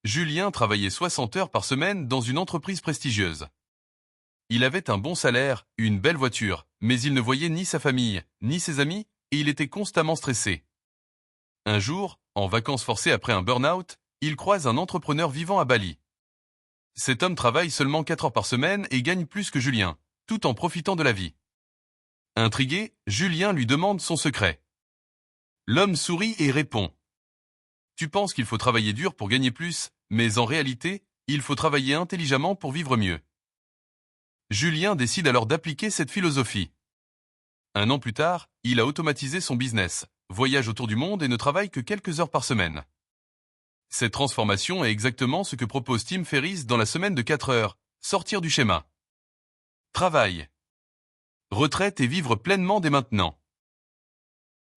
Julien travaillait 60 heures par semaine dans une entreprise prestigieuse. Il avait un bon salaire, une belle voiture, mais il ne voyait ni sa famille, ni ses amis, et il était constamment stressé. Un jour, en vacances forcées après un burn-out, il croise un entrepreneur vivant à Bali. Cet homme travaille seulement 4 heures par semaine et gagne plus que Julien, tout en profitant de la vie. Intrigué, Julien lui demande son secret. L'homme sourit et répond. Tu penses qu'il faut travailler dur pour gagner plus, mais en réalité, il faut travailler intelligemment pour vivre mieux. Julien décide alors d'appliquer cette philosophie. Un an plus tard, il a automatisé son business, voyage autour du monde et ne travaille que quelques heures par semaine. Cette transformation est exactement ce que propose Tim Ferriss dans la semaine de 4 heures, sortir du schéma. Travail, retraite et vivre pleinement dès maintenant.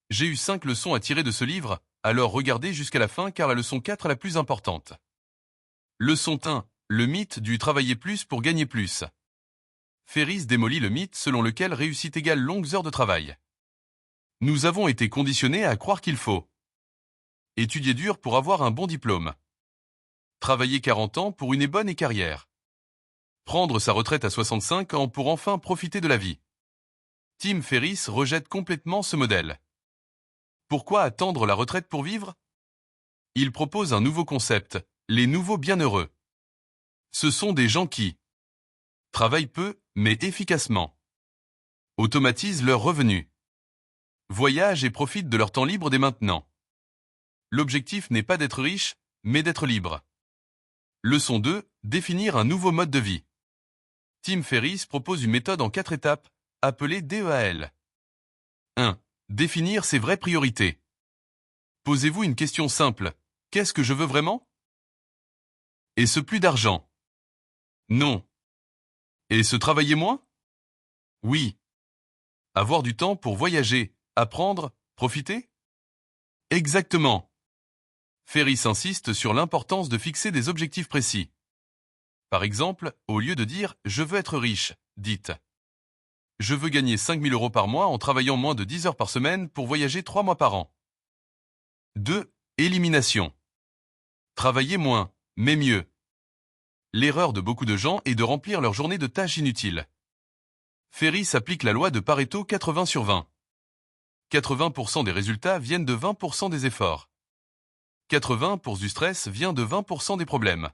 J'ai eu 5 leçons à tirer de ce livre, alors regardez jusqu'à la fin car la leçon 4 est la plus importante. Leçon 1. Le mythe du travailler plus pour gagner plus. Ferriss démolit le mythe selon lequel réussite égale longues heures de travail. Nous avons été conditionnés à croire qu'il faut étudier dur pour avoir un bon diplôme, travailler 40 ans pour une bonne carrière, prendre sa retraite à 65 ans pour enfin profiter de la vie. Tim Ferriss rejette complètement ce modèle. Pourquoi attendre la retraite pour vivre? Il propose un nouveau concept, les nouveaux bienheureux. Ce sont des gens qui travaillent peu, mais efficacement, automatisent leurs revenus, voyagent et profitent de leur temps libre dès maintenant. L'objectif n'est pas d'être riche, mais d'être libre. Leçon 2. Définir un nouveau mode de vie. Tim Ferriss propose une méthode en 4 étapes, appelée DEAL. 1. Définir ses vraies priorités. Posez-vous une question simple. Qu'est-ce que je veux vraiment? Est-ce plus d'argent? Non. Est-ce travailler moins? Oui. Avoir du temps pour voyager, apprendre, profiter? Exactement. Ferriss insiste sur l'importance de fixer des objectifs précis. Par exemple, au lieu de dire « je veux être riche », dites « je veux gagner 5 000 € par mois en travaillant moins de 10 heures par semaine pour voyager 3 mois par an. » 2. Élimination. Travailler moins, mais mieux. L'erreur de beaucoup de gens est de remplir leur journée de tâches inutiles. Ferriss applique la loi de Pareto 80/20. 80% des résultats viennent de 20% des efforts. 80% du stress vient de 20% des problèmes.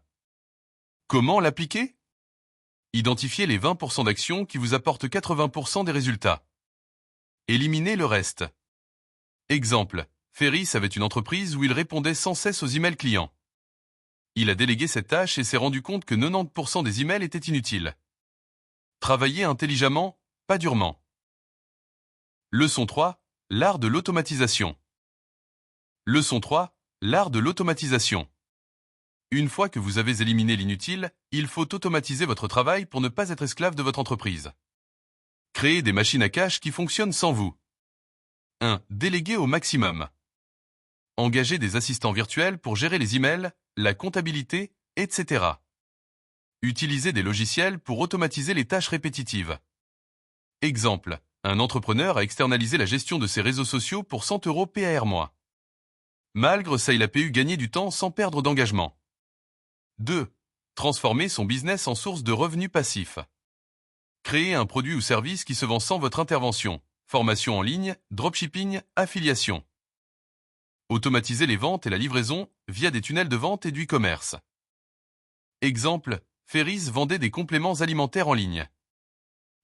Comment l'appliquer? Identifiez les 20% d'actions qui vous apportent 80% des résultats. Éliminez le reste. Exemple, Ferriss avait une entreprise où il répondait sans cesse aux emails clients. Il a délégué cette tâche et s'est rendu compte que 90% des emails étaient inutiles. Travaillez intelligemment, pas durement. Leçon 3. L'art de l'automatisation. Leçon 3. L'art de l'automatisation. Une fois que vous avez éliminé l'inutile, il faut automatiser votre travail pour ne pas être esclave de votre entreprise. Créez des machines à cash qui fonctionnent sans vous. 1. Déléguer au maximum. Engagez des assistants virtuels pour gérer les emails, la comptabilité, etc. Utilisez des logiciels pour automatiser les tâches répétitives. Exemple, un entrepreneur a externalisé la gestion de ses réseaux sociaux pour 100 € par mois. Malgré ça, il a pu gagner du temps sans perdre d'engagement. 2. Transformer son business en source de revenus passifs. Créer un produit ou service qui se vend sans votre intervention. Formation en ligne, dropshipping, affiliation. Automatiser les ventes et la livraison via des tunnels de vente et du e-commerce. Exemple, Ferriss vendait des compléments alimentaires en ligne.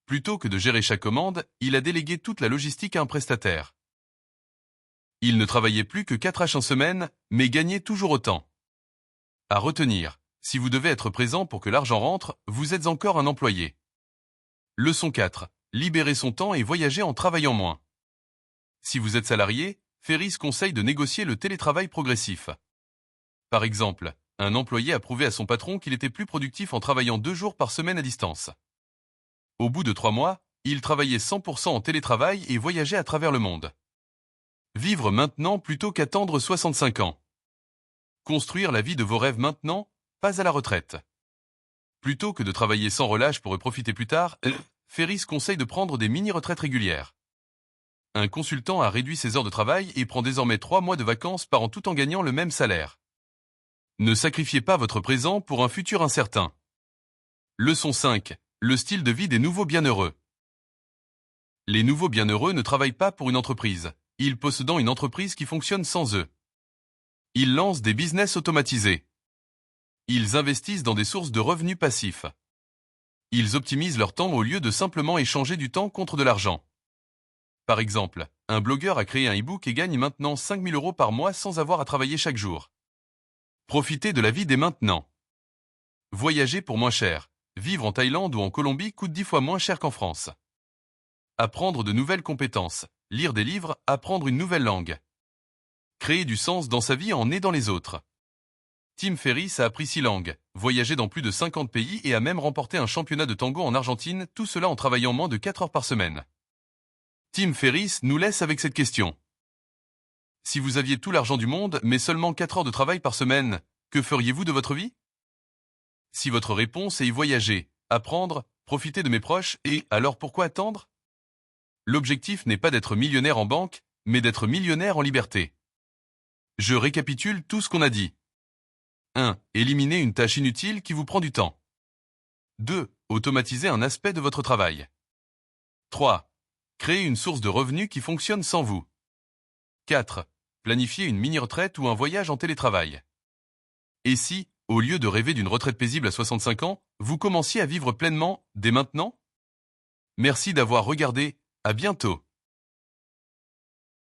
Plutôt que de gérer chaque commande, il a délégué toute la logistique à un prestataire. Il ne travaillait plus que 4 H en semaine, mais gagnait toujours autant. À retenir, si vous devez être présent pour que l'argent rentre, vous êtes encore un employé. Leçon 4. Libérer son temps et voyager en travaillant moins. Si vous êtes salarié, Ferriss conseille de négocier le télétravail progressif. Par exemple, un employé a prouvé à son patron qu'il était plus productif en travaillant 2 jours par semaine à distance. Au bout de 3 mois, il travaillait 100% en télétravail et voyageait à travers le monde. Vivre maintenant plutôt qu'attendre 65 ans. Construire la vie de vos rêves maintenant, pas à la retraite. Plutôt que de travailler sans relâche pour en profiter plus tard, Ferriss conseille de prendre des mini-retraites régulières. Un consultant a réduit ses heures de travail et prend désormais 3 mois de vacances par an tout en gagnant le même salaire. Ne sacrifiez pas votre présent pour un futur incertain. Leçon 5. Le style de vie des nouveaux bienheureux. Les nouveaux bienheureux ne travaillent pas pour une entreprise. Ils possèdent une entreprise qui fonctionne sans eux. Ils lancent des business automatisés. Ils investissent dans des sources de revenus passifs. Ils optimisent leur temps au lieu de simplement échanger du temps contre de l'argent. Par exemple, un blogueur a créé un e-book et gagne maintenant 5 000 € par mois sans avoir à travailler chaque jour. Profitez de la vie dès maintenant. Voyager pour moins cher. Vivre en Thaïlande ou en Colombie coûte 10 fois moins cher qu'en France. Apprendre de nouvelles compétences. Lire des livres, apprendre une nouvelle langue. Créer du sens dans sa vie en aidant les autres. Tim Ferriss a appris 6 langues, voyagé dans plus de 50 pays et a même remporté un championnat de tango en Argentine, tout cela en travaillant moins de 4 heures par semaine. Tim Ferriss nous laisse avec cette question. Si vous aviez tout l'argent du monde, mais seulement 4 heures de travail par semaine, que feriez-vous de votre vie? Si votre réponse est y voyager, apprendre, profiter de mes proches et alors pourquoi attendre? L'objectif n'est pas d'être millionnaire en banque, mais d'être millionnaire en liberté. Je récapitule tout ce qu'on a dit. 1. Éliminer une tâche inutile qui vous prend du temps. 2. Automatiser un aspect de votre travail. 3. Créer une source de revenus qui fonctionne sans vous. 4. Planifier une mini-retraite ou un voyage en télétravail. Et si, au lieu de rêver d'une retraite paisible à 65 ans, vous commenciez à vivre pleinement, dès maintenant? Merci d'avoir regardé, à bientôt.